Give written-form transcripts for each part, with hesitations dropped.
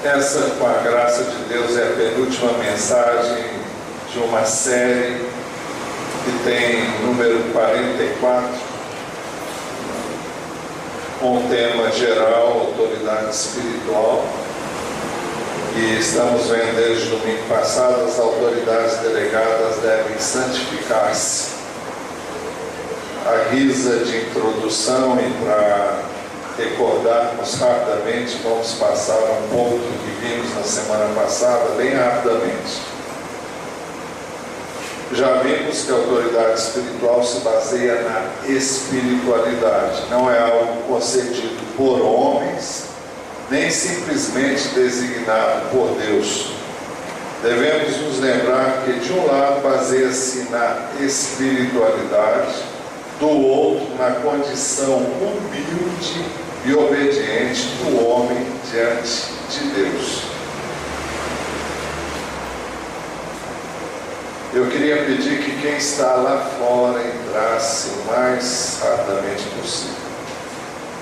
Essa, com a graça de Deus, é a penúltima mensagem de uma série que tem número 44, com o tema geral, autoridade espiritual. E estamos vendo desde o domingo passado, as autoridades delegadas devem santificar-se. A guisa de introdução e para recordarmos rapidamente, vamos passar um pouco do que vimos na semana passada, bem rapidamente. Já vimos que a autoridade espiritual se baseia na espiritualidade, não é algo concedido por homens, nem simplesmente designado por Deus. Devemos nos lembrar que de um lado baseia-se na espiritualidade, do outro na condição humilde e obediente do homem diante de Deus. Eu queria pedir que quem está lá fora entrasse o mais rapidamente possível.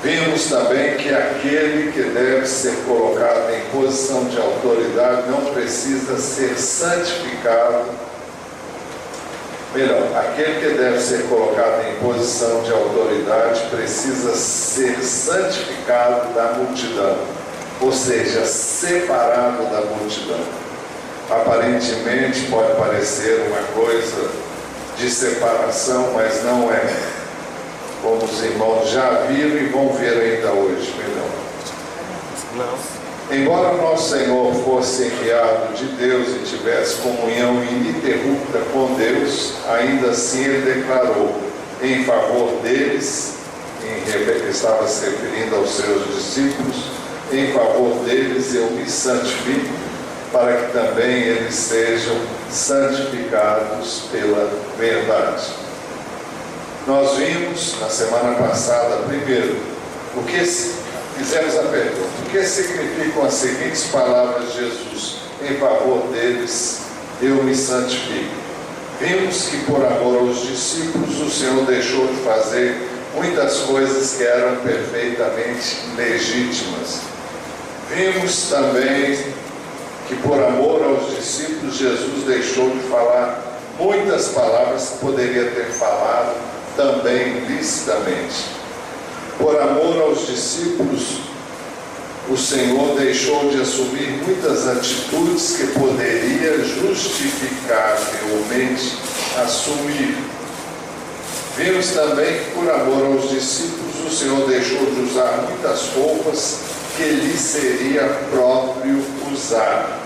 Vimos também que aquele que deve ser colocado em posição de autoridade não precisa ser santificado. Melhor, aquele que deve ser colocado em posição de autoridade precisa ser santificado da multidão, ou seja, separado da multidão. Aparentemente pode parecer uma coisa de separação, mas não é. Como os irmãos já viram e vão ver ainda hoje, melhor. Não. Embora nosso Senhor fosse enviado de Deus e tivesse comunhão ininterrupta com Deus, ainda assim ele declarou em favor deles, estava se referindo aos seus discípulos, em favor deles eu me santifico, para que também eles sejam santificados pela verdade. Nós vimos na semana passada, primeiro, fizemos a pergunta: o que significam as seguintes palavras de Jesus? Em favor deles eu me santifico. Vimos que por amor aos discípulos o Senhor deixou de fazer muitas coisas que eram perfeitamente legítimas. Vimos também que por amor aos discípulos Jesus deixou de falar muitas palavras que poderia ter falado também licitamente. Por amor aos discípulos, o Senhor deixou de assumir muitas atitudes que poderia justificavelmente assumir. Vimos também que por amor aos discípulos, o Senhor deixou de usar muitas roupas que lhe seria próprio usar.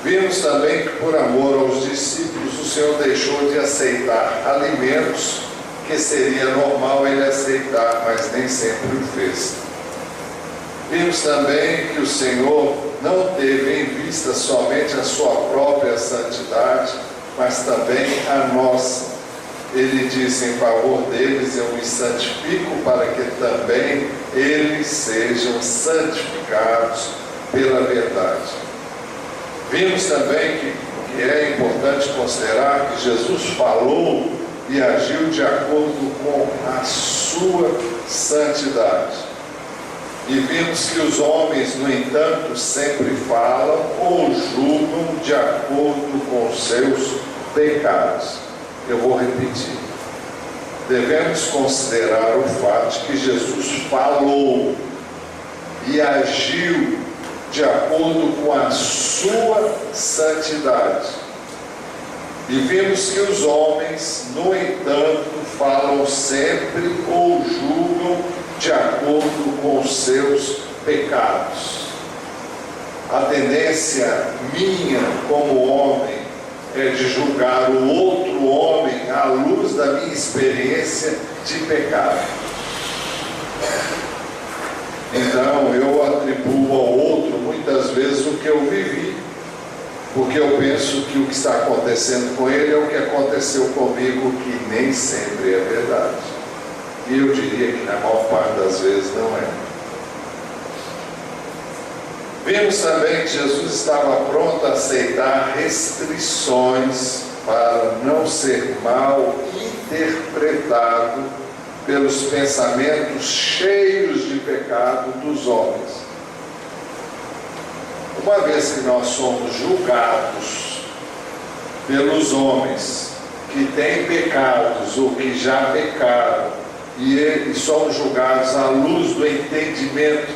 Vimos também que por amor aos discípulos, o Senhor deixou de aceitar alimentos que seria normal ele aceitar, mas nem sempre o fez. Vimos também que o Senhor não teve em vista somente a sua própria santidade, mas também a nossa. Ele disse: em favor deles eu me santifico, para que também eles sejam santificados pela verdade. Vimos também que é importante considerar que Jesus falou e agiu de acordo com a sua santidade. E vimos que os homens, no entanto, sempre falam ou julgam de acordo com os seus pecados. Eu vou repetir. Devemos considerar o fato de que Jesus falou e agiu de acordo com a sua santidade. E vimos que os homens, no entanto, falam sempre ou julgam de acordo com os seus pecados. A tendência minha como homem é de julgar o outro homem à luz da minha experiência de pecado. Então eu atribuo ao outro muitas vezes o que eu vivi, porque eu penso que o que está acontecendo com ele é o que aconteceu comigo, que nem sempre é verdade. E eu diria que na maior parte das vezes não é. Vimos também que Jesus estava pronto a aceitar restrições para não ser mal interpretado pelos pensamentos cheios de pecado dos homens. uma vez que nós somos julgados pelos homens que têm pecados ou que já pecaram, e somos julgados à luz do entendimento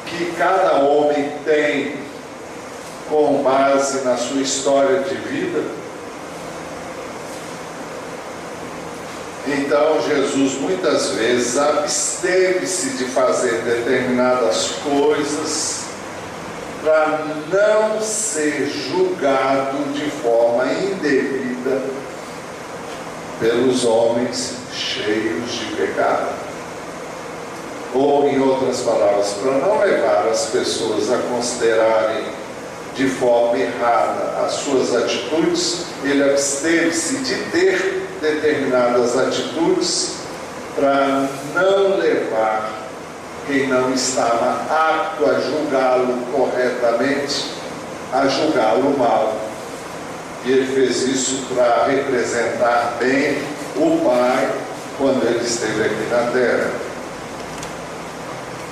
que cada homem tem com base na sua história de vida, então Jesus muitas vezes absteve-se de fazer determinadas coisas para não ser julgado de forma indevida pelos homens cheios de pecado. Ou, em outras palavras, para não levar as pessoas a considerarem de forma errada as suas atitudes, ele absteve-se de ter determinadas atitudes para não levar quem não estava apto a julgá-lo corretamente, a julgá-lo mal. E ele fez isso para representar bem o Pai quando ele esteve aqui na terra.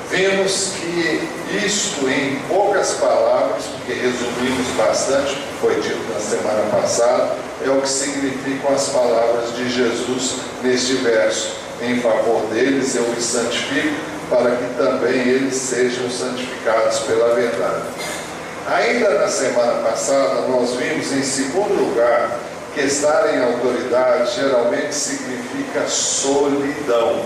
Vemos que isto, em poucas palavras, porque resumimos bastante, foi dito na semana passada, é o que significam as palavras de Jesus neste verso. Em favor deles eu os santifico, para que também eles sejam santificados pela verdade. Ainda na semana passada, nós vimos, em segundo lugar, que estar em autoridade geralmente significa solidão.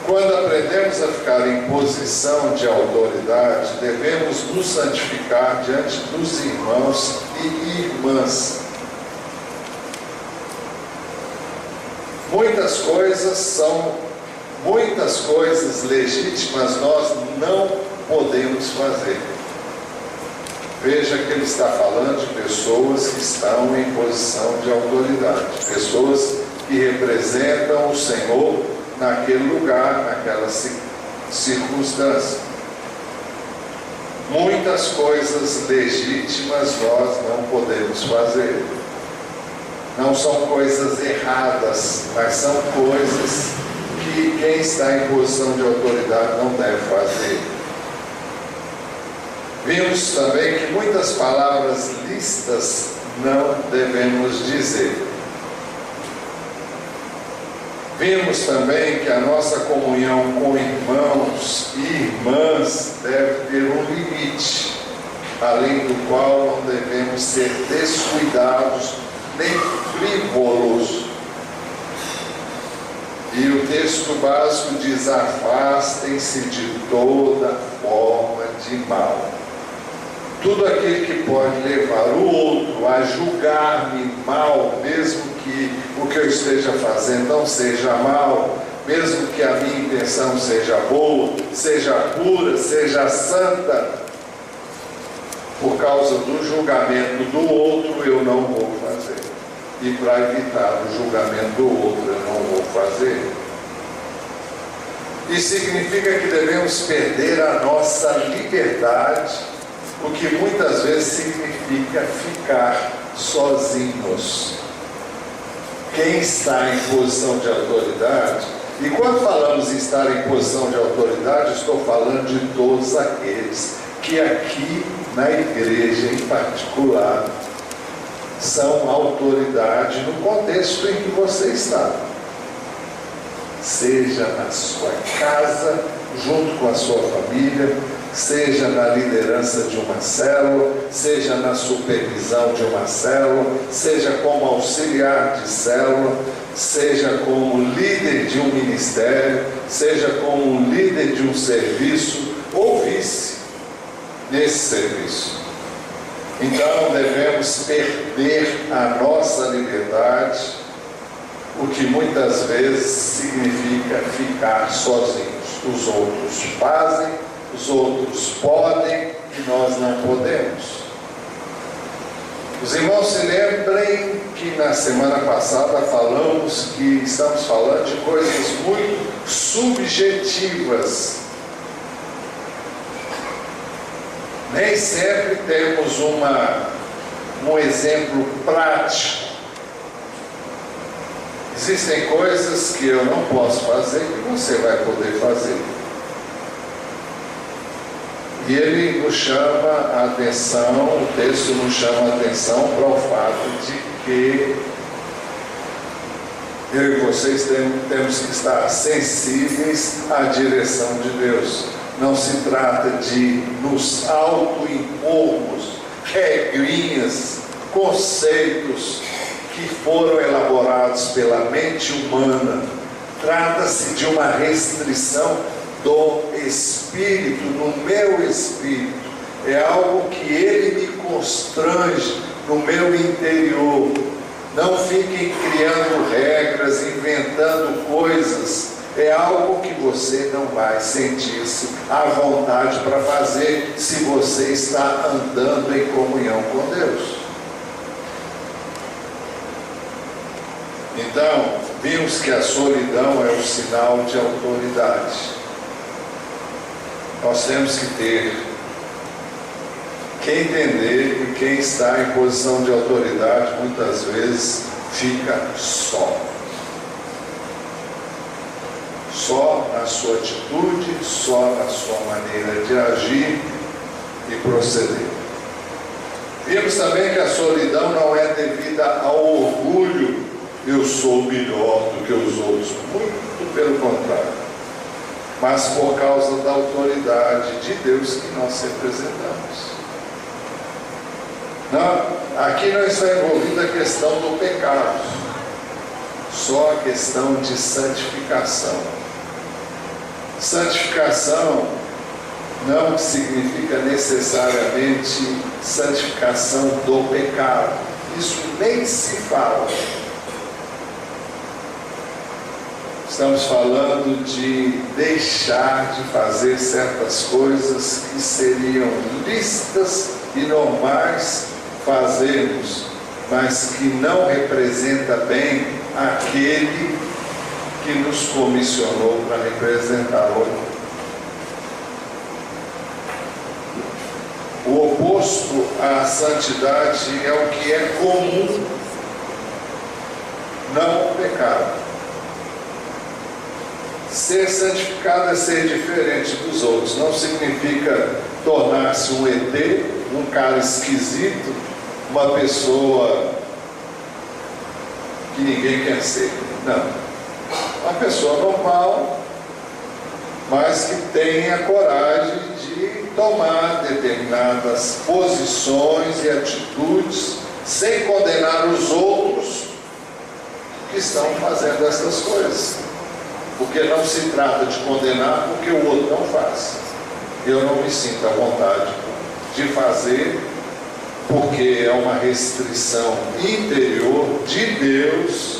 Quando aprendemos a ficar em posição de autoridade, devemos nos santificar diante dos irmãos e irmãs. Muitas coisas legítimas nós não podemos fazer. Veja que ele está falando de pessoas que estão em posição de autoridade, pessoas que representam o Senhor naquele lugar, naquela circunstância. Muitas coisas legítimas nós não podemos fazer. Não são coisas erradas, mas são coisas que quem está em posição de autoridade não deve fazer. Vimos também que muitas palavras lícitas não devemos dizer. Vimos também que a nossa comunhão com irmãos e irmãs deve ter um limite, além do qual não devemos ser descuidados nem frívolos. E o texto básico diz: afastem-se de toda forma de mal. Tudo aquilo que pode levar o outro a julgar-me mal, mesmo que o que eu esteja fazendo não seja mal, mesmo que a minha intenção seja boa, seja pura, seja santa, por causa do julgamento do outro eu não vou fazer. E para evitar o julgamento do outro eu não vou fazer. Isso significa que devemos perder a nossa liberdade, o que muitas vezes significa ficar sozinhos. Quem está em posição de autoridade, e quando falamos em estar em posição de autoridade, estou falando de todos aqueles que aqui na igreja em particular são autoridade no contexto em que você está. Seja na sua casa, junto com a sua família, seja na liderança de uma célula, seja na supervisão de uma célula, seja como auxiliar de célula, seja como líder de um ministério, seja como líder de um serviço ou vice nesse serviço. Então devemos perder a nossa liberdade, o que muitas vezes significa ficar sozinhos. Os outros fazem, os outros podem e nós não podemos. Os irmãos se lembrem que na semana passada falamos que estamos falando de coisas muito subjetivas. Nem sempre temos um exemplo prático. Existem coisas que eu não posso fazer que você vai poder fazer. E ele nos chama a atenção, o texto nos chama a atenção para o fato de que eu e vocês temos que estar sensíveis à direção de Deus. Não se trata de nos autoimpormos regrinhas, conceitos que foram elaborados pela mente humana. Trata-se de uma restrição do Espírito, no meu espírito. É algo que ele me constrange no meu interior. Não fiquem criando regras, inventando coisas. É algo que você não vai sentir-se à vontade para fazer se você está andando em comunhão com Deus. Então, vimos que a solidão é um sinal de autoridade. Nós temos que ter que entender que quem está em posição de autoridade muitas vezes fica só. Só na sua atitude, só na sua maneira de agir e proceder. Vimos também que a solidão não é devida ao orgulho, eu sou melhor do que os outros, muito pelo contrário, mas por causa da autoridade de Deus que nós representamos. Não, aqui não está envolvida a questão do pecado, só a questão de santificação. Santificação não significa necessariamente santificação do pecado, isso nem se fala. Estamos falando de deixar de fazer certas coisas que seriam lícitas e normais fazermos, mas que não representa bem aquele que nos comissionou para representar outro. O oposto à santidade é o que é comum, não o pecado. Ser santificado é ser diferente dos outros. Não significa tornar-se um ET, um cara esquisito, uma pessoa que ninguém quer ser. Não. Uma pessoa normal, mas que tenha coragem de tomar determinadas posições e atitudes sem condenar os outros que estão fazendo essas coisas. Porque não se trata de condenar porque o outro não faz. Eu não me sinto à vontade de fazer, porque é uma restrição interior de Deus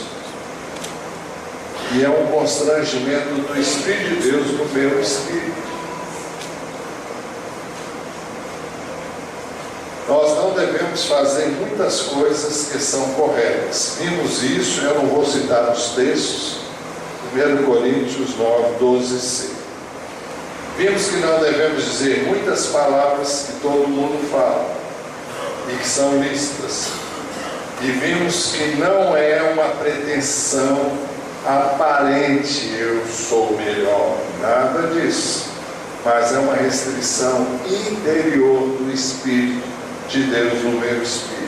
e é um constrangimento do Espírito de Deus no meu espírito. Nós não devemos fazer muitas coisas que são corretas. Vimos isso, eu não vou citar os textos. 1 Coríntios 9, 12, 6. Vimos que não devemos dizer muitas palavras que todo mundo fala e que são lícitas. E vimos que não é uma pretensão aparente, eu sou melhor, nada disso. Mas é uma restrição interior do Espírito de Deus no meu espírito.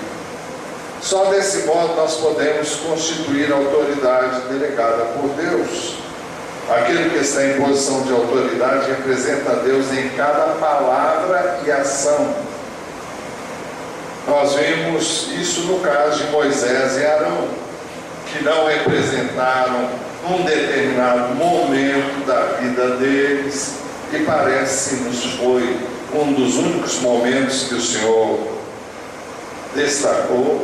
Só desse modo nós podemos constituir a autoridade delegada por Deus. Aquele que está em posição de autoridade representa a Deus em cada palavra e ação. Nós vimos isso no caso de Moisés e Arão, que não representaram um determinado momento da vida deles, e parece-nos foi um dos únicos momentos que o Senhor destacou,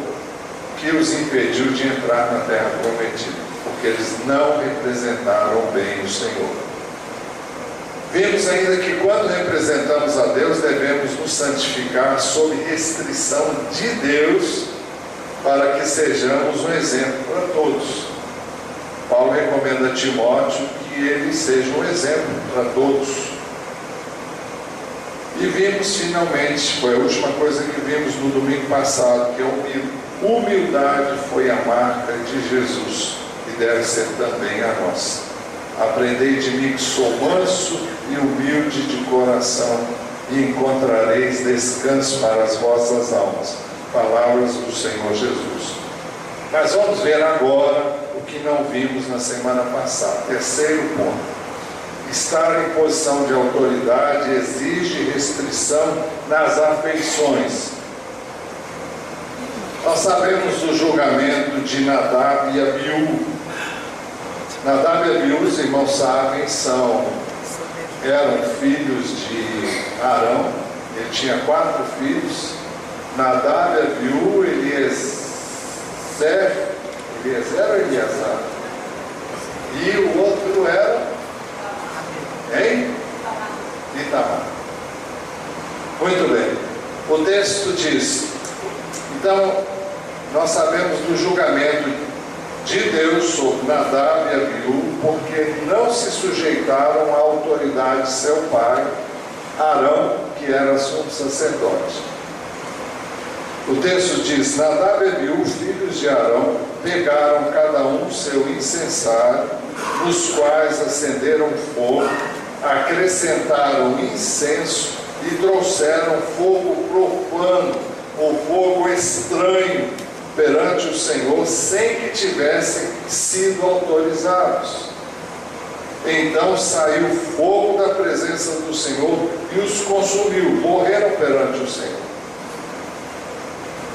que os impediu de entrar na terra prometida, porque eles não representaram bem o Senhor. Vimos ainda que quando representamos a Deus, devemos nos santificar sob restrição de Deus, para que sejamos um exemplo para todos. Paulo recomenda a Timóteo que ele seja um exemplo para todos. E vimos finalmente, foi a última coisa que vimos no domingo passado, que é humildade foi a marca de Jesus e deve ser também a nossa. Aprendei de mim que sou manso e humilde de coração, e encontrareis descanso para as vossas almas. Palavras do Senhor Jesus. Mas vamos ver agora o que não vimos na semana passada. Terceiro ponto. Estar em posição de autoridade exige restrição nas afeições. Nós sabemos do julgamento de Nadab e Abiú. Nadab e Abiú, os irmãos sabem, eram filhos de Arão. Ele tinha 4 filhos. Nadab, Abiú, Eliezer ou Eleazar? E o outro era? Itamar. Muito bem. O texto diz: então, nós sabemos do julgamento de Deus sobre Nadab e Abiú, porque não se sujeitaram à autoridade de seu pai, Arão, que era sumo sacerdote. O texto diz: Nadab e Abiú, filhos de Arão, pegaram cada um seu incensário, nos quais acenderam fogo, acrescentaram incenso e trouxeram fogo profano, ou fogo estranho, perante o Senhor, sem que tivessem sido autorizados. Então saiu fogo da presença do Senhor e os consumiu, morreram perante o Senhor.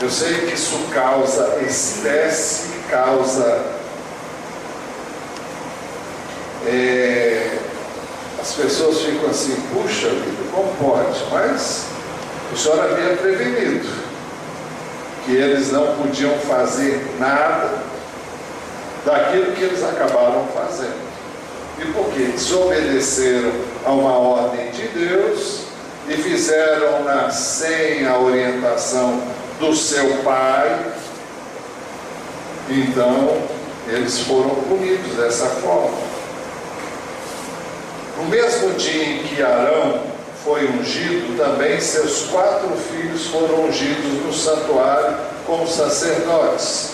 Eu sei que isso causa espécie, as pessoas ficam assim, puxa vida, como pode? Mas o Senhor havia prevenido que eles não podiam fazer nada daquilo que eles acabaram fazendo. E por quê? Desobedeceram a uma ordem de Deus e fizeram-na sem a orientação do seu pai. Então eles foram punidos dessa forma. No mesmo dia em que Arão foi ungido, também seus 4 filhos foram ungidos no santuário como sacerdotes.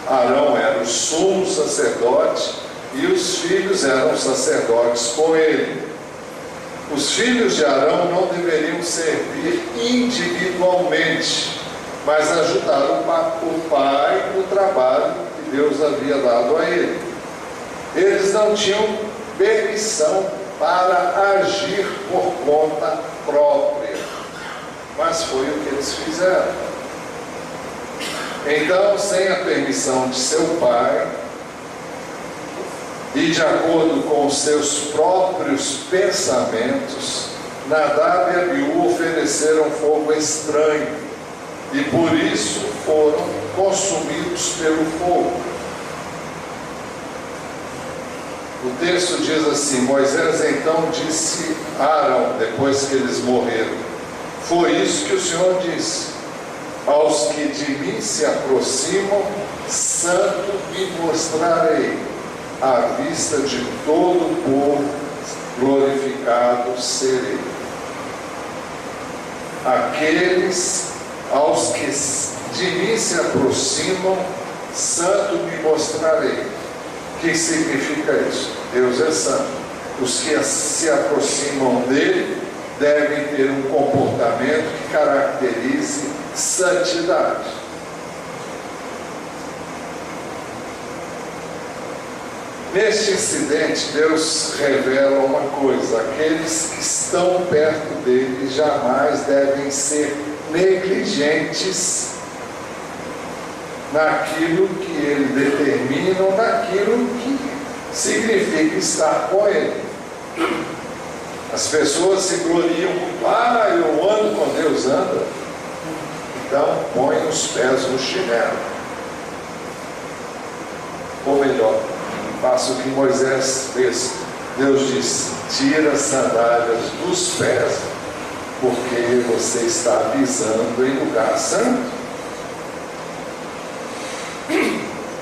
Arão era o sumo sacerdote e os filhos eram sacerdotes com ele. Os filhos de Arão não deveriam servir individualmente, mas ajudar o pai no trabalho que Deus havia dado a ele. Eles não tinham permissão para agir por conta própria, mas foi o que eles fizeram. Então, sem a permissão de seu pai e de acordo com os seus próprios pensamentos, Nadab e Abiú ofereceram fogo estranho e por isso foram consumidos pelo fogo. O texto diz assim: Moisés então disse a Arão, depois que eles morreram: foi isso que o Senhor disse: aos que de mim se aproximam, santo me mostrarei, à vista de todo o povo, glorificado serei. Aqueles aos que de mim se aproximam, santo me mostrarei. O que significa isso? Deus é santo. Os que se aproximam dele devem ter um comportamento que caracterize santidade. Neste incidente, Deus revela uma coisa: aqueles que estão perto dele jamais devem ser negligentes naquilo que ele determina ou naquilo que significa estar com ele. As pessoas se gloriam muito: eu ando com Deus, anda. Então põe os pés no chinelo. Ou melhor, faça o que Moisés fez. Deus disse: tira as sandálias dos pés, porque você está pisando em lugar santo.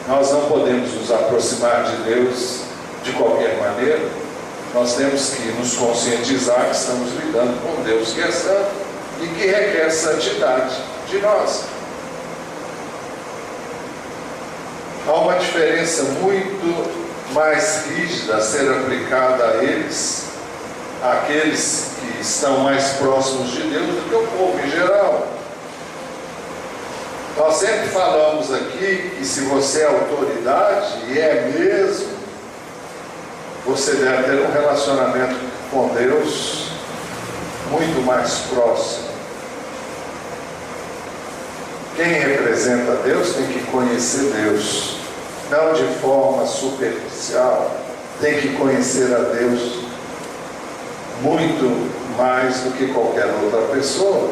Nós não podemos nos aproximar de Deus de qualquer maneira. Nós temos que nos conscientizar que estamos lidando com Deus que é santo e que requer santidade de nós. Há uma diferença muito mais rígida a ser aplicada a eles, àqueles que estão mais próximos de Deus do que o povo em geral. Nós sempre falamos aqui que se você é autoridade, e é mesmo, você deve ter um relacionamento com Deus muito mais próximo. Quem representa Deus tem que conhecer Deus, não de forma superficial, tem que conhecer a Deus muito mais do que qualquer outra pessoa.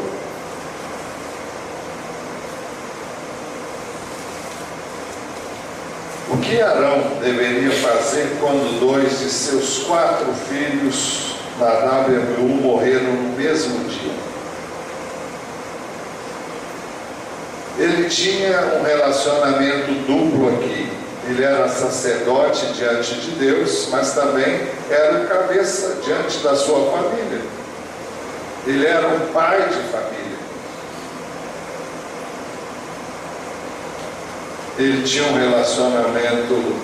O que Arão deveria fazer quando 2 de seus 4 filhos, Nadab e Abiú, morreram no mesmo dia? Ele tinha um relacionamento duplo aqui. Ele era sacerdote diante de Deus, mas também era o cabeça diante da sua família. Ele era um pai de família. Ele tinha um relacionamento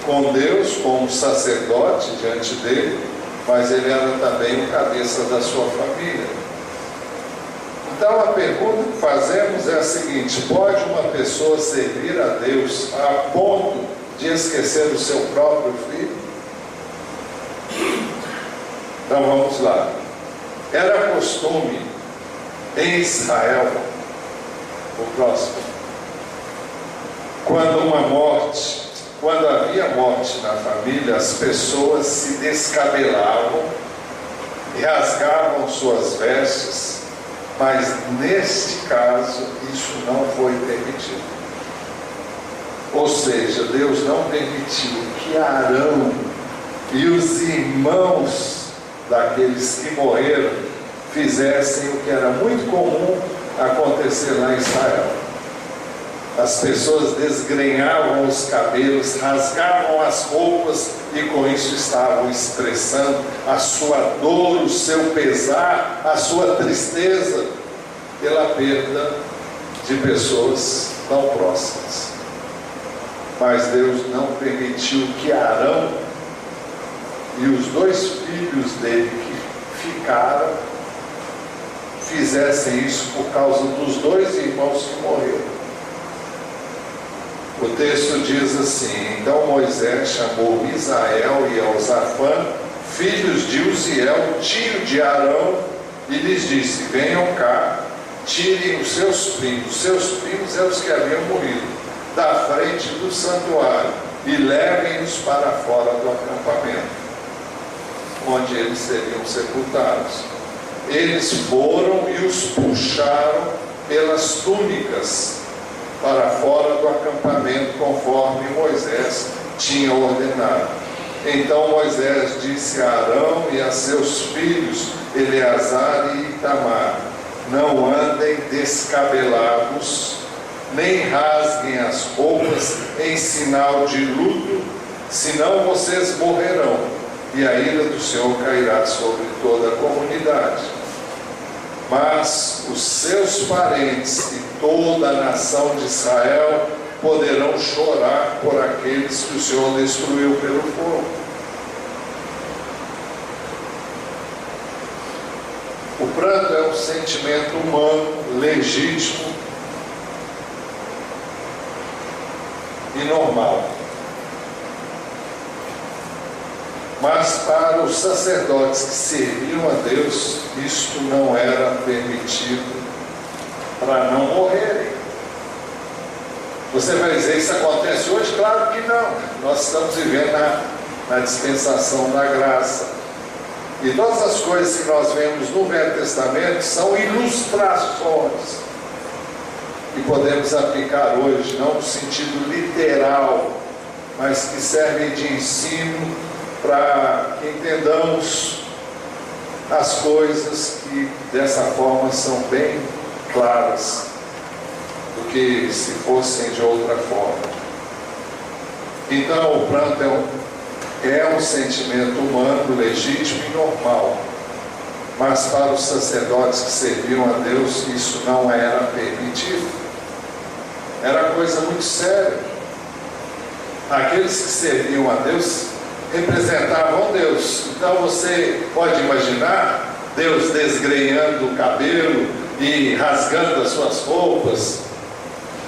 com Deus, como sacerdote diante dele, mas ele era também o cabeça da sua família. Então a pergunta que fazemos é a seguinte: pode uma pessoa servir a Deus a ponto de esquecer o seu próprio filho? Então vamos lá. Era costume em Israel, o próximo, quando havia morte na família, as pessoas se descabelavam e rasgavam suas vestes, mas neste caso isso não foi permitido. Ou seja, Deus não permitiu que Arão e os irmãos daqueles que morreram fizessem o que era muito comum acontecer lá em Israel. As pessoas desgrenhavam os cabelos, rasgavam as roupas e com isso estavam expressando a sua dor, o seu pesar, a sua tristeza pela perda de pessoas tão próximas. Mas Deus não permitiu que Arão e os 2 filhos dele que ficaram fizessem isso por causa dos 2 irmãos que morreram. O texto diz assim: então Moisés chamou Misael e Elzafã, filhos de Uziel, tio de Arão, e lhes disse: venham cá, tirem os seus primos é os que haviam morrido, da frente do santuário, e levem-nos para fora do acampamento, onde eles seriam sepultados. Eles foram e os puxaram pelas túnicas para fora do acampamento, conforme Moisés tinha ordenado. Então Moisés disse a Arão e a seus filhos Eleazar e Itamar: não andem descabelados, nem rasguem as roupas em sinal de luto, senão vocês morrerão, e a ira do Senhor cairá sobre toda a comunidade. Mas os seus parentes e toda a nação de Israel poderão chorar por aqueles que o Senhor destruiu pelo fogo. O pranto é um sentimento humano, legítimo e normal. Mas para os sacerdotes que serviam a Deus, isto não era permitido, para não morrerem. Você vai dizer: isso acontece hoje? Claro que não. Nós estamos vivendo na dispensação da graça. E todas as coisas que nós vemos no Velho Testamento são ilustrações que podemos aplicar hoje, não no sentido literal, mas que servem de ensino para que entendamos as coisas que dessa forma são bem claras do que se fossem de outra forma. Então o pranto é um sentimento humano, legítimo e normal, mas para os sacerdotes que serviam a Deus isso não era permitido. Era coisa muito séria. Aqueles que serviam a Deus representavam Deus. Então você pode imaginar Deus desgrenhando o cabelo e rasgando as suas roupas,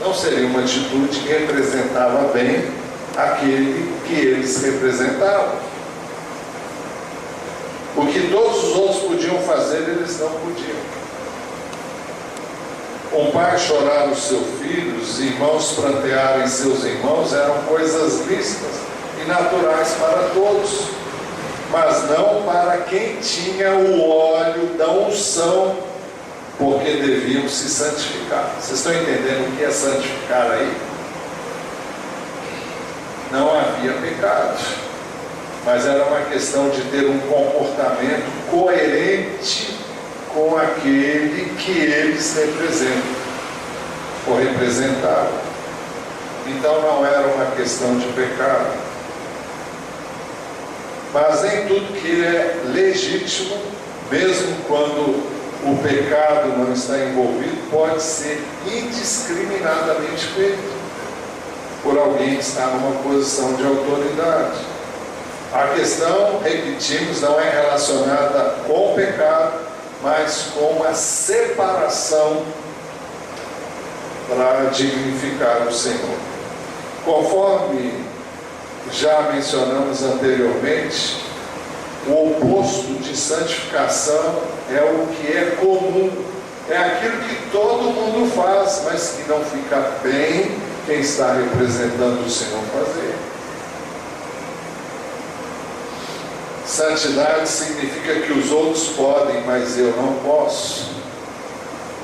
não seria uma atitude que representava bem aquele que eles representavam. O que todos os outros podiam fazer, eles não podiam. Um pai chorar o seu filho, os irmãos prantearem seus irmãos, eram coisas lícitas e naturais para todos, mas não para quem tinha o óleo da unção, porque deviam se santificar. Vocês estão entendendo o que é santificar aí? Não havia pecado, mas era uma questão de ter um comportamento coerente com aquele que eles representam, ou representavam. Então não era uma questão de pecado, mas em tudo que é legítimo, mesmo quando o pecado não está envolvido, pode ser indiscriminadamente feito por alguém que está numa posição de autoridade. A questão, repetimos, não é relacionada com o pecado, mas com a separação para dignificar o Senhor. Conforme já mencionamos anteriormente, o oposto de santificação é o que é comum, é aquilo que todo mundo faz, mas que não fica bem quem está representando o Senhor fazer. Santidade significa que os outros podem, mas eu não posso.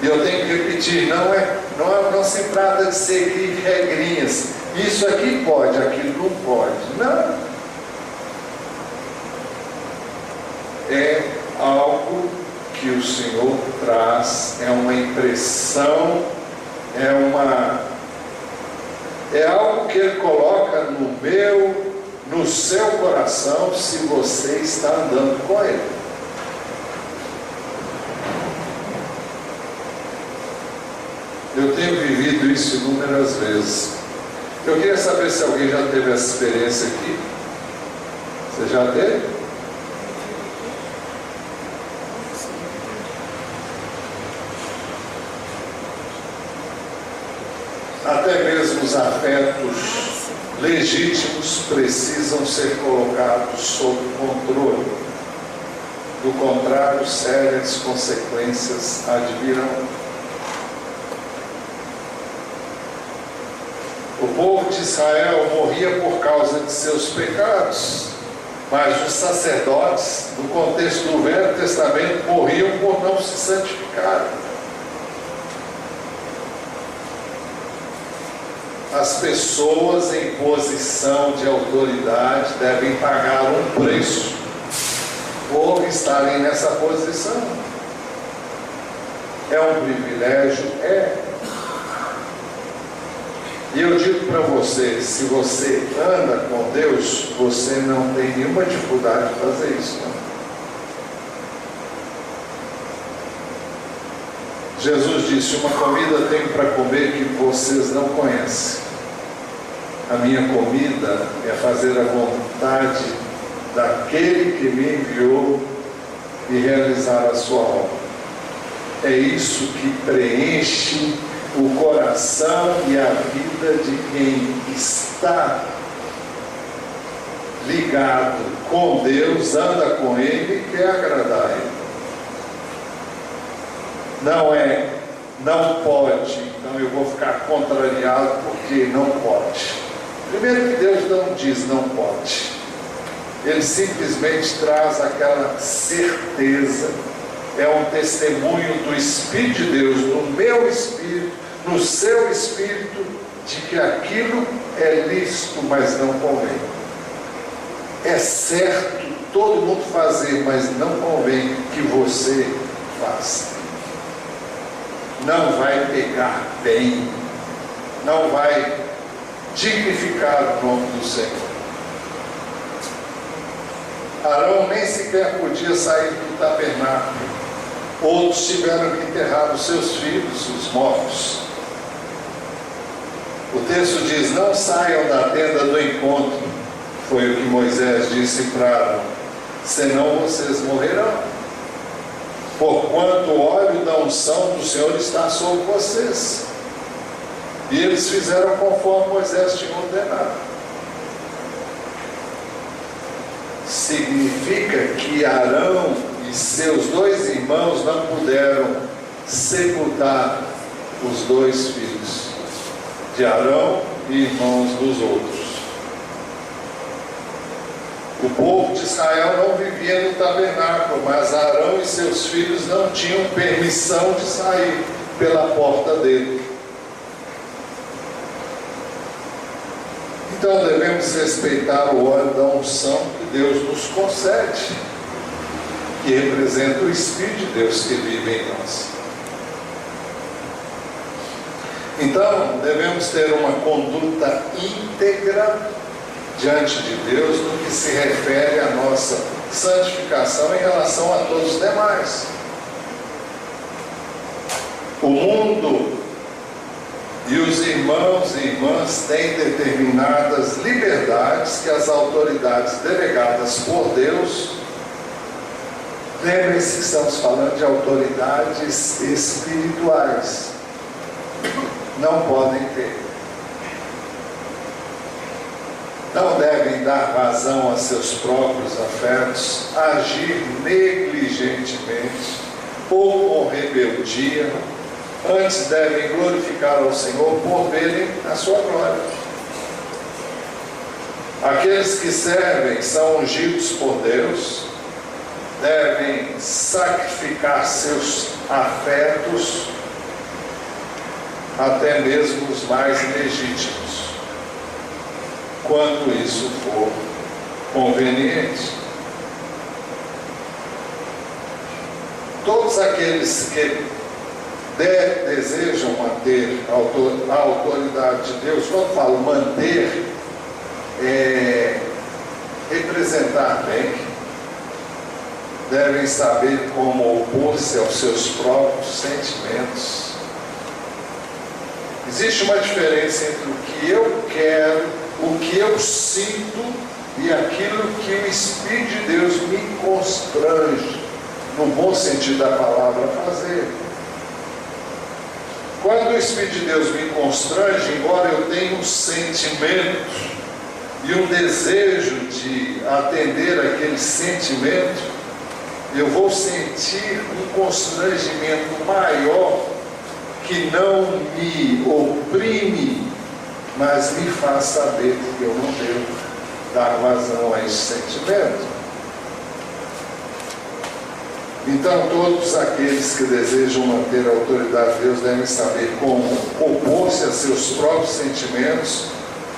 E eu tenho que repetir, não se trata de seguir regrinhas. Isso aqui pode, aquilo não pode. Não. É algo que o Senhor traz, é uma impressão, é algo que Ele coloca no seu coração, se você está andando com Ele. Eu tenho vivido isso inúmeras vezes. Eu queria saber se alguém já teve essa experiência aqui. Você já teve? Até mesmo os afetos legítimos precisam ser colocados sob controle. Do contrário, sérias consequências advirão. O povo de Israel morria por causa de seus pecados, mas os sacerdotes, no contexto do Velho Testamento, morriam por não se santificarem. As pessoas em posição de autoridade devem pagar um preço por estarem nessa posição. É um privilégio? É. E eu digo para você, se você anda com Deus, você não tem nenhuma dificuldade de fazer isso, não. Jesus disse: uma comida tenho para comer que vocês não conhecem. A minha comida é fazer a vontade daquele que me enviou e realizar a sua obra. É isso que preenche o coração e a vida de quem está ligado com Deus, anda com Ele e quer agradar Ele. Não pode, então eu vou ficar contrariado porque não pode. Primeiro que Deus não diz não pode. Ele simplesmente traz aquela certeza. É um testemunho do Espírito de Deus, no meu espírito, no seu espírito, de que aquilo é lícito, mas não convém. É certo todo mundo fazer, mas não convém que você faça. Não vai pegar bem, não vai dignificar o nome do Senhor. Arão nem sequer podia sair do tabernáculo. Outros tiveram que enterrar os seus filhos, os mortos. O texto diz: não saiam da tenda do encontro. Foi o que Moisés disse para Arão: senão vocês morrerão. porquanto o óleo da unção do Senhor está sobre vocês. E eles fizeram conforme Moisés tinha ordenado. Significa que Arão e seus 2 irmãos não puderam sepultar os 2 filhos de Arão e irmãos dos outros. O povo de Israel não vivia no tabernáculo, mas Arão e seus filhos não tinham permissão de sair pela porta dele. Então devemos respeitar o óleo da unção que Deus nos concede, que representa o Espírito de Deus que vive em nós. Então devemos ter uma conduta íntegra diante de Deus no que se refere à nossa santificação em relação a todos os demais. O mundo e os irmãos e irmãs têm determinadas liberdades que as autoridades delegadas por Deus, lembrem-se que estamos falando de autoridades espirituais, não podem ter. Não devem dar vazão a seus próprios afetos, agir negligentemente ou com rebeldia. Antes devem glorificar ao Senhor por verem a sua glória. Aqueles que servem são ungidos por Deus, devem sacrificar seus afetos, até mesmo os mais legítimos, quando isso for conveniente. Todos aqueles que desejam manter a autoridade de Deus, quando falo manter, representar bem, devem saber como opor-se aos seus próprios sentimentos. Existe uma diferença entre o que eu quero, o que eu sinto e aquilo que o Espírito de Deus me constrange, no bom sentido da palavra, a fazer. Quando o Espírito de Deus me constrange, embora eu tenha um sentimento e um desejo de atender aquele sentimento, eu vou sentir um constrangimento maior que não me oprime, mas me faz saber que eu não devo dar vazão a esse sentimento. Então todos aqueles que desejam manter a autoridade de Deus devem saber como opor-se a seus próprios sentimentos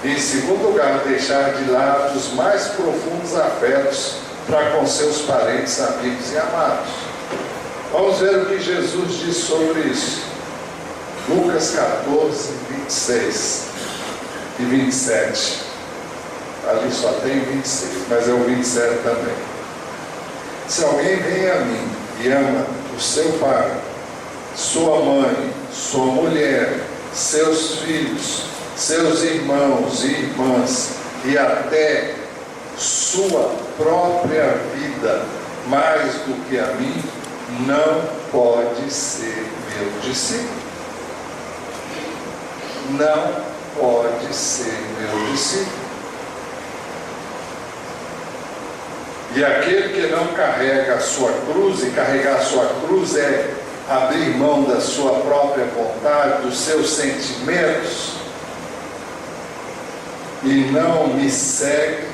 e, em segundo lugar, deixar de lado os mais profundos afetos para com seus parentes, amigos e amados. Vamos ver o que Jesus diz sobre isso. Lucas 14, 26 e 27. Ali só tem 26, mas é o 27 também. Se alguém vem a mim e ama o seu pai, sua mãe, sua mulher, seus filhos, seus irmãos e irmãs e até sua própria vida mais do que a mim, não pode ser meu discípulo. Não pode ser meu discípulo. E aquele que não carrega a sua cruz, e carregar a sua cruz é abrir mão da sua própria vontade, dos seus sentimentos, e não me segue,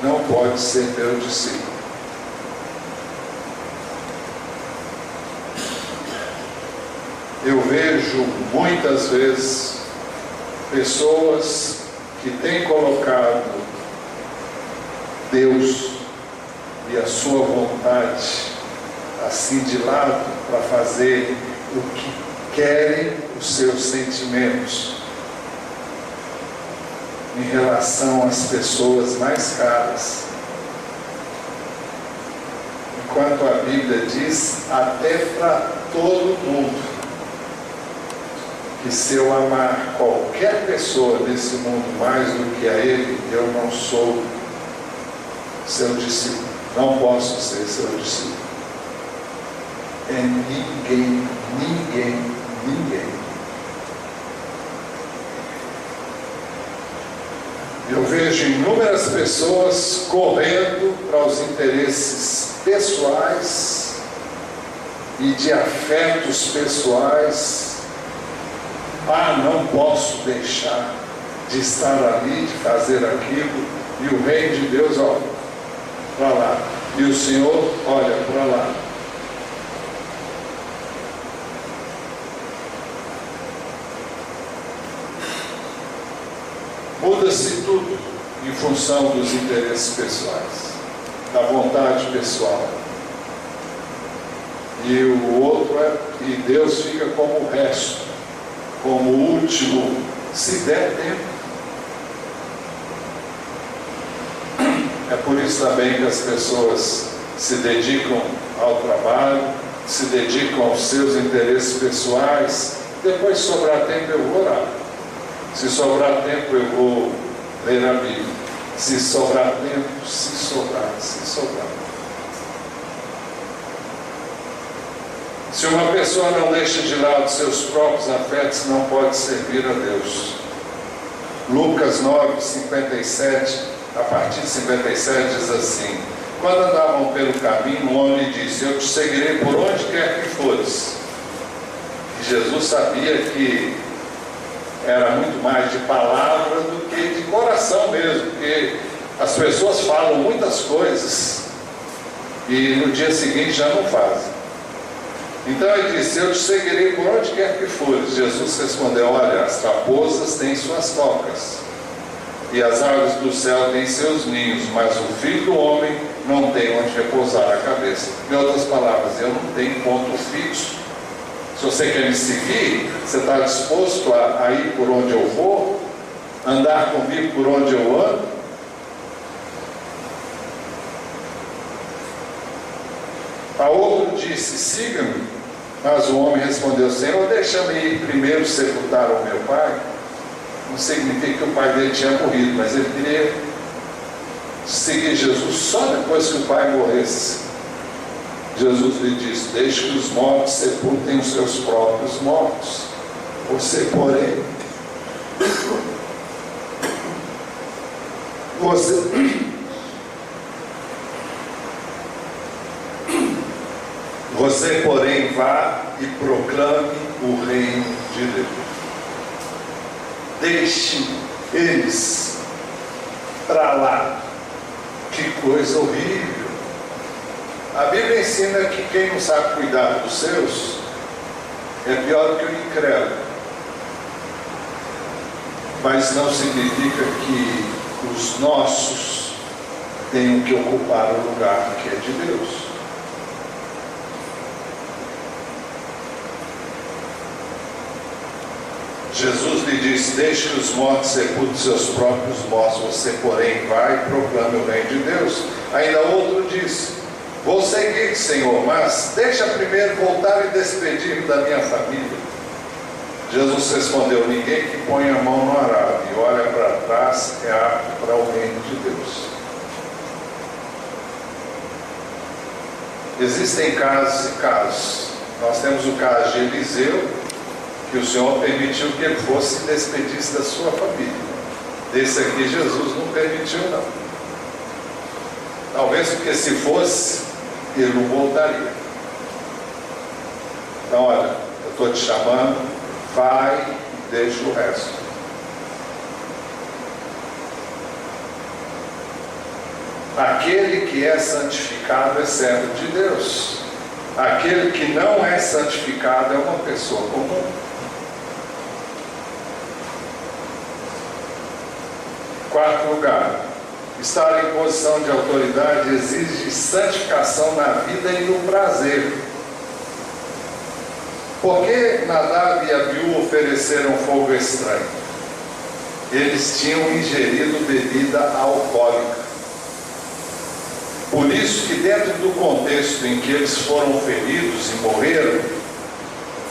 não pode ser meu discípulo. Eu vejo muitas vezes pessoas que têm colocado Deus e a sua vontade assim de lado para fazer o que querem os seus sentimentos em relação às pessoas mais caras. Enquanto a Bíblia diz, até para todo mundo, que se eu amar qualquer pessoa desse mundo mais do que a Ele, eu não sou seu discípulo. Não posso ser seu discípulo. é ninguém. Eu vejo inúmeras pessoas correndo para os interesses pessoais e de afetos pessoais. Não posso deixar de estar ali, de fazer aquilo, e o reino de Deus, olha para lá, e o Senhor olha para lá. Muda-se tudo em função dos interesses pessoais, da vontade pessoal. E o outro e Deus fica como o resto, como o último, se der tempo. É por isso também que as pessoas se dedicam ao trabalho, se dedicam aos seus interesses pessoais. Depois, se sobrar tempo, eu vou orar. Se sobrar tempo, eu vou ler a Bíblia. Se sobrar tempo, se sobrar. Se uma pessoa não deixa de lado seus próprios afetos, não pode servir a Deus. Lucas 9, 57, a partir de 57 diz assim: quando andavam pelo caminho, um homem lhe disse: eu te seguirei por onde quer que fores. E Jesus sabia que era muito mais de palavra do que de coração mesmo, porque as pessoas falam muitas coisas e no dia seguinte já não fazem. Então ele disse: eu te seguirei por onde quer que fores. Jesus respondeu: olha, as raposas têm suas tocas e as aves do céu têm seus ninhos, mas o Filho do Homem não tem onde repousar a cabeça. Em outras palavras, eu não tenho ponto fixo. Se você quer me seguir, você está disposto a ir por onde eu vou? Andar comigo por onde eu ando? A outro disse: siga-me. Mas o homem respondeu: Senhor, deixa-me ir primeiro sepultar o meu pai. Não significa que o pai dele tinha morrido, mas ele queria seguir Jesus só depois que o pai morresse. Jesus lhe disse: deixe que os mortos sepultem os seus próprios mortos. Você, porém, vá e proclame o reino de Deus. Deixe eles para lá. Que coisa horrível. A Bíblia ensina que quem não sabe cuidar dos seus é pior do que o incrédulo. Mas não significa que os nossos tenham que ocupar o lugar que é de Deus. Jesus lhe disse: deixe que os mortos sepultem seus próprios mortos, você, porém, vai e proclame o reino de Deus. Ainda outro disse: vou seguir, Senhor, mas deixa primeiro voltar e despedir-me da minha família. Jesus respondeu: ninguém que põe a mão no arado e olha para trás é apto para o reino de Deus. Existem casos e casos. Nós temos o caso de Eliseu, que o Senhor permitiu que ele fosse e despedisse da sua família. Desse aqui Jesus não permitiu, não. Talvez porque se fosse, ele não voltaria. Então, olha, eu estou te chamando, vai e deixa o resto. Aquele que é santificado é servo de Deus. Aquele que não é santificado é uma pessoa comum. Quarto lugar, estar em posição de autoridade exige santificação na vida e no prazer. Por que Nadab e Abiú ofereceram fogo estranho? Eles tinham ingerido bebida alcoólica. Por isso que dentro do contexto em que eles foram feridos e morreram,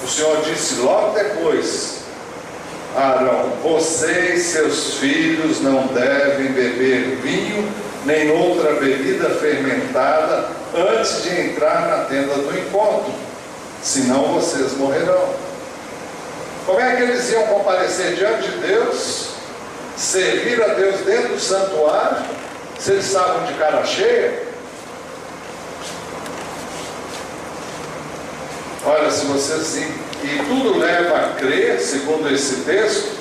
o Senhor disse logo depois: Arão, você e seus filhos não devem beber vinho nem outra bebida fermentada antes de entrar na tenda do encontro. senão vocês morrerão. Como é que eles iam comparecer diante de Deus, servir a Deus dentro do santuário, se eles estavam de cara cheia? Olha, se vocês... E tudo leva a crer, segundo esse texto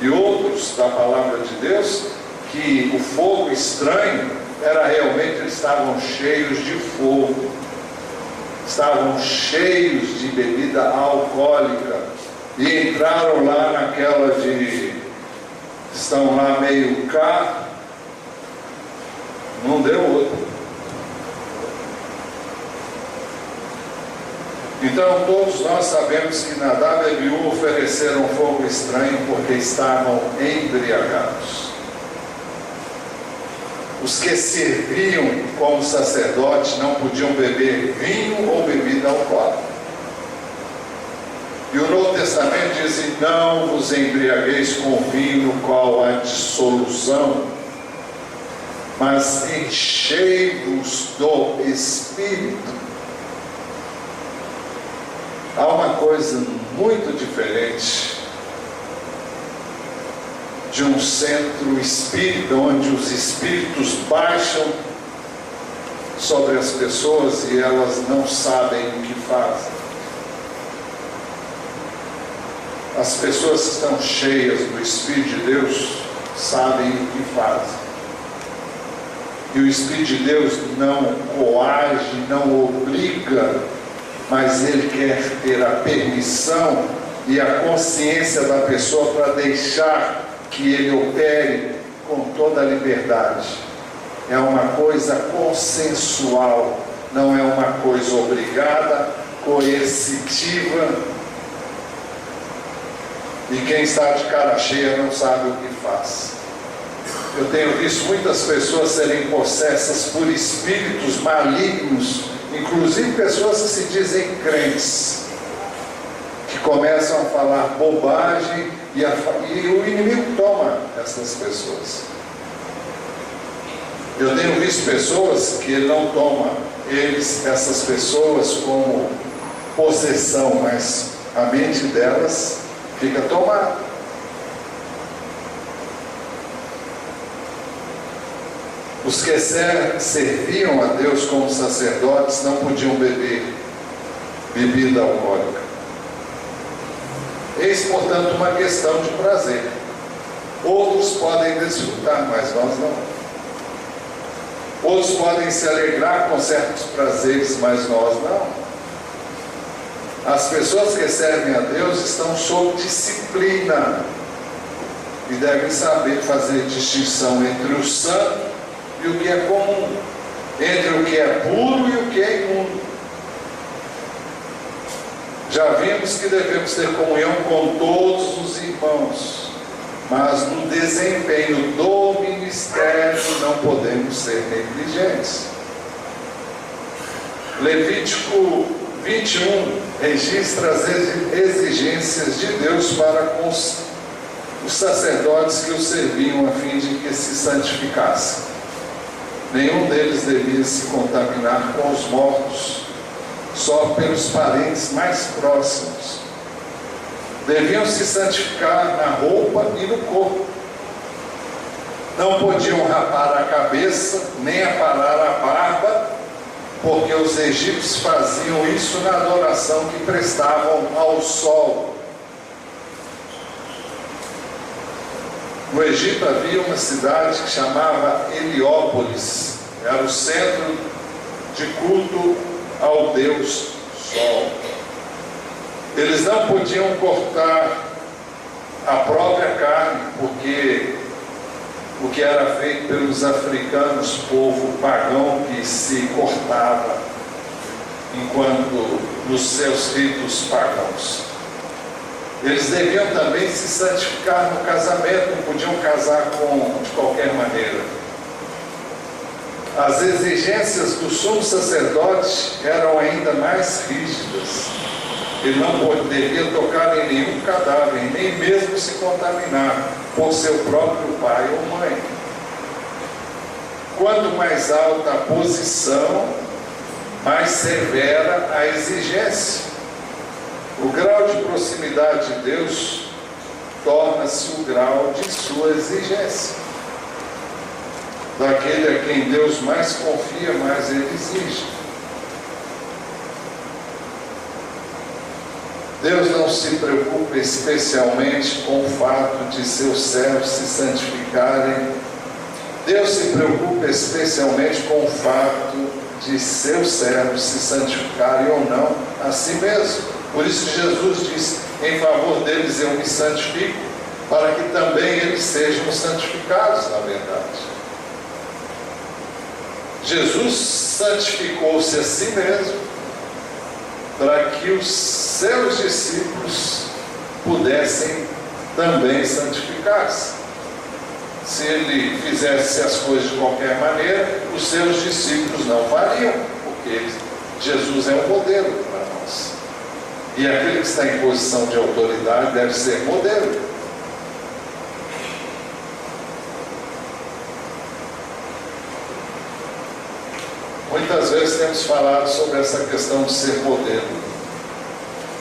e outros da palavra de Deus, que o fogo estranho era realmente, eles estavam cheios de fogo, estavam cheios de bebida alcoólica, e entraram lá naquela de... estão lá meio cá, não deu outro. Então todos nós sabemos que Nadab e Abiú ofereceram fogo estranho porque estavam embriagados. Os que serviam como sacerdotes não podiam beber vinho ou bebida alcoólica. E o Novo Testamento diz: não vos embriagueis com vinho no qual há dissolução, mas enchei-vos do Espírito. Há uma coisa muito diferente de um centro espírita, onde os espíritos baixam sobre as pessoas e elas não sabem o que fazem. As pessoas que estão cheias do Espírito de Deus sabem o que fazem. E o Espírito de Deus não coage, não obriga, mas ele quer ter a permissão e a consciência da pessoa para deixar que ele opere com toda a liberdade. É uma coisa consensual, não é uma coisa obrigada, coercitiva. E quem está de cara cheia não sabe o que faz. Eu tenho visto muitas pessoas serem possessas por espíritos malignos, inclusive pessoas que se dizem crentes, que começam a falar bobagem e o inimigo toma essas pessoas. Eu tenho visto pessoas que ele não toma essas pessoas como possessão, mas a mente delas fica tomada. Os que serviam a Deus como sacerdotes não podiam beber bebida alcoólica. Eis, portanto, uma questão de prazer. Outros podem desfrutar, mas nós não. Outros podem se alegrar com certos prazeres, mas nós não. As pessoas que servem a Deus estão sob disciplina e devem saber fazer distinção entre o santo e o que é comum, entre o que é puro e o que é imundo. Já vimos que devemos ter comunhão com todos os irmãos, mas no desempenho do ministério não podemos ser negligentes. Levítico 21 registra as exigências de Deus para com os sacerdotes que o serviam, a fim de que se santificassem. Nenhum deles devia se contaminar com os mortos, só pelos parentes mais próximos. Deviam se santificar na roupa e no corpo. Não podiam rapar a cabeça, nem aparar a barba, porque os egípcios faziam isso na adoração que prestavam ao sol. No Egito havia uma cidade que chamava Heliópolis, era o centro de culto ao Deus Sol. Eles não podiam cortar a própria carne, porque o que era feito pelos africanos, povo pagão que se cortava enquanto nos seus ritos pagãos. Eles deviam também se santificar no casamento, não podiam casar de qualquer maneira. As exigências do sumo sacerdote eram ainda mais rígidas. Ele não poderia tocar em nenhum cadáver, nem mesmo se contaminar por seu próprio pai ou mãe. Quanto mais alta a posição, mais severa a exigência. O grau de proximidade de Deus torna-se o grau de sua exigência. Daquele a quem Deus mais confia, mais ele exige. Deus não se preocupa especialmente com o fato de seus servos se santificarem. Deus se preocupa especialmente com o fato de seus servos se santificarem ou não a si mesmo. Por isso Jesus diz: em favor deles eu me santifico, para que também eles sejam santificados na verdade. Jesus santificou-se a si mesmo para que os seus discípulos pudessem também santificar-se. Se ele fizesse as coisas de qualquer maneira, os seus discípulos não fariam, porque Jesus é um modelo para nós. E aquele que está em posição de autoridade deve ser modelo. Muitas vezes temos falado sobre essa questão de ser modelo.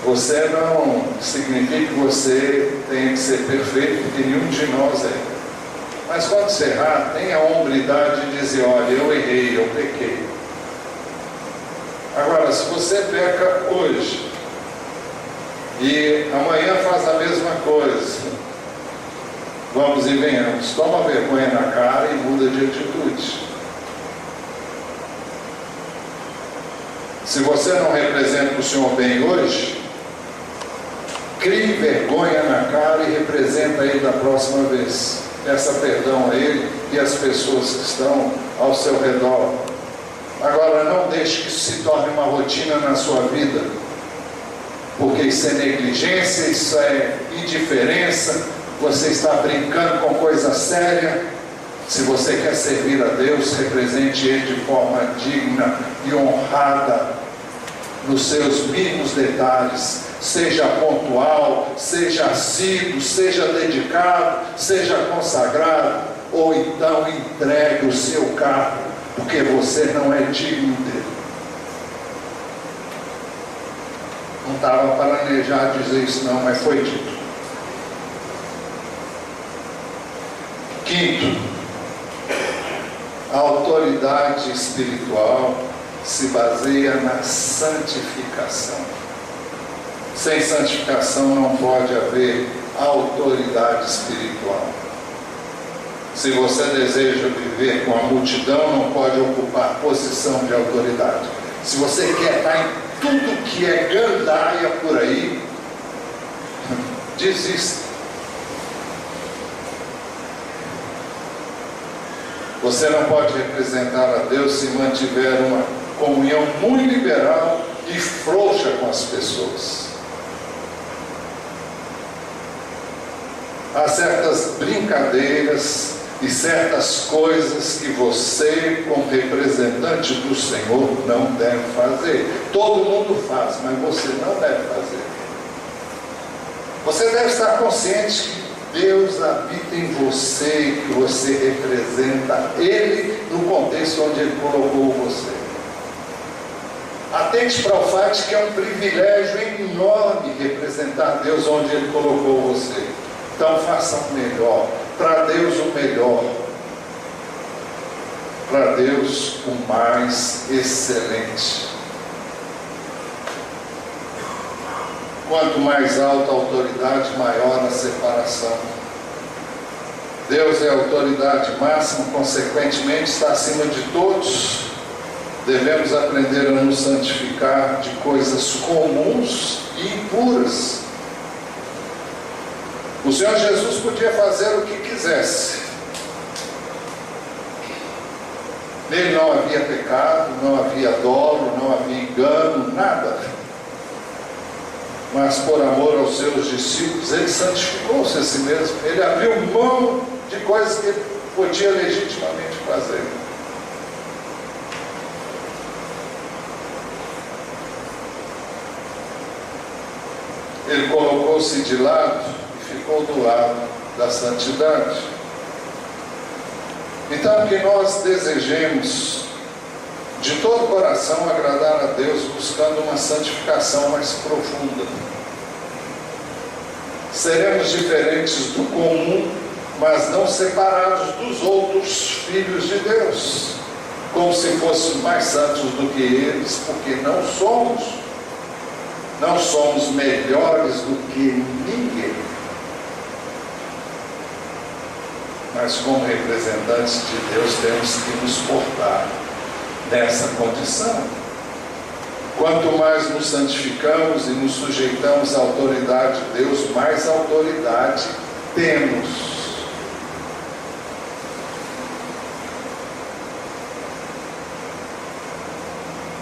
Você não significa que você tem que ser perfeito, porque nenhum de nós é. Mas quando você errar, tenha a hombridade de dizer: olha, eu errei, eu pequei. Agora, se você peca hoje e amanhã faz a mesma coisa, vamos e venhamos, toma vergonha na cara e muda de atitude. Se você não representa o Senhor bem hoje, crie vergonha na cara e representa Ele da próxima vez. Peça perdão a Ele e às pessoas que estão ao seu redor. Agora, não deixe que isso se torne uma rotina na sua vida, porque isso é negligência, isso é indiferença, você está brincando com coisa séria. Se você quer servir a Deus, represente Ele de forma digna e honrada, nos seus mínimos detalhes. Seja pontual, seja assíduo, seja dedicado, seja consagrado, ou então entregue o seu cargo, porque você não é digno dele. Não estava planejado dizer isso não, mas foi dito. Quinto, a autoridade espiritual se baseia na santificação. Sem santificação não pode haver autoridade espiritual. Se você deseja viver com a multidão, não pode ocupar posição de autoridade. Se você quer estar em tudo que é gandaia por aí, desista. Você não pode representar a Deus se mantiver uma comunhão muito liberal e frouxa com as pessoas. Há certas brincadeiras e certas coisas que você, como representante do Senhor, não deve fazer. Todo mundo faz, mas você não deve fazer. Você deve estar consciente que Deus habita em você e que você representa Ele no contexto onde Ele colocou você. Atente para o fato de que é um privilégio enorme representar Deus onde Ele colocou você. Então faça o melhor, para Deus o melhor, para Deus o mais excelente. Quanto mais alta a autoridade, maior a separação. Deus é a autoridade máxima, consequentemente está acima de todos. Devemos aprender a nos santificar de coisas comuns e impuras. O Senhor Jesus podia fazer o que quisesse. Nele não havia pecado, não havia dolo, não havia engano, nada. Mas por amor aos seus discípulos, Ele santificou-se a si mesmo. Ele abriu mão de coisas que Ele podia legitimamente fazer. Ele colocou-se de lado e ficou do lado da santidade. Então, que nós desejemos de todo o coração agradar a Deus, buscando uma santificação mais profunda. Seremos diferentes do comum, mas não separados dos outros filhos de Deus, como se fôssemos mais santos do que eles, porque não somos. Não somos melhores do que ninguém. Mas como representantes de Deus temos que nos portar nessa condição. Quanto mais nos santificamos e nos sujeitamos à autoridade de Deus, mais autoridade temos.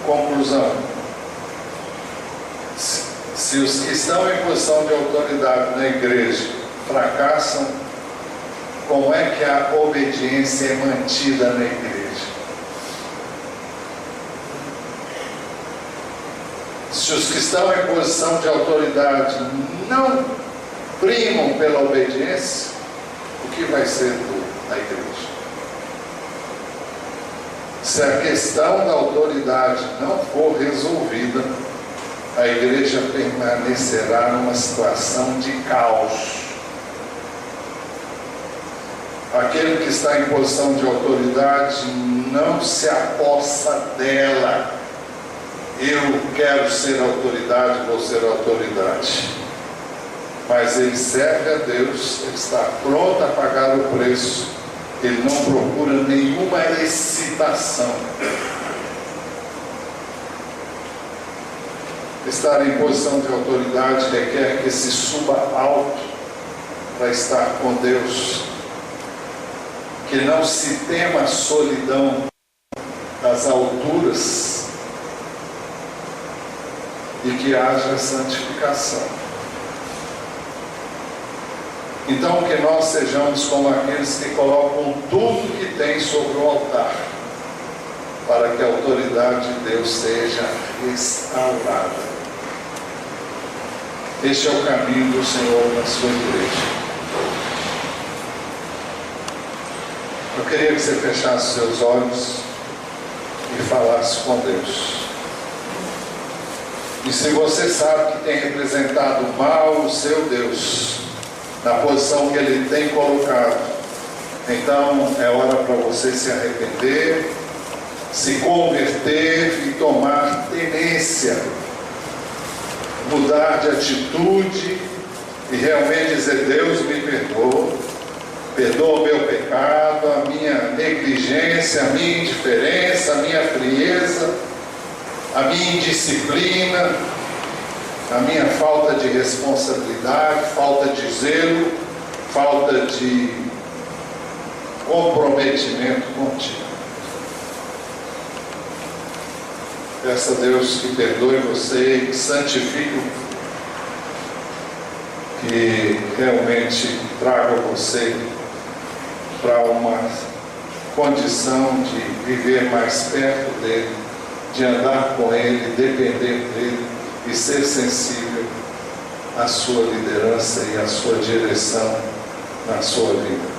Conclusão. Se os que estão em posição de autoridade na igreja fracassam, como é que a obediência é mantida na igreja? Se os que estão em posição de autoridade não primam pela obediência, o que vai ser da igreja? Se a questão da autoridade não for resolvida, a igreja permanecerá numa situação de caos. Aquele que está em posição de autoridade não se apossa dela. Eu quero ser autoridade, vou ser autoridade. Mas ele serve a Deus, ele está pronto a pagar o preço. Ele não procura nenhuma excitação. Estar em posição de autoridade requer que se suba alto para estar com Deus. Que não se tema a solidão das alturas e que haja santificação. Então que nós sejamos como aqueles que colocam tudo que tem sobre o altar, para que a autoridade de Deus seja restaurada. Este é o caminho do Senhor na sua igreja. Eu queria que você fechasse seus olhos e falasse com Deus. E se você sabe que tem representado mal o seu Deus, na posição que Ele tem colocado, então é hora para você se arrepender, se converter e tomar tenência, mudar de atitude e realmente dizer: Deus, me perdoa, perdoa o meu pecado, a minha negligência, a minha indiferença, a minha frieza, a minha indisciplina, a minha falta de responsabilidade, falta de zelo, falta de comprometimento contigo. Peça a Deus que perdoe você e que santifique, que realmente traga você para uma condição de viver mais perto dele, de andar com ele, depender dele e ser sensível à sua liderança e à sua direção na sua vida.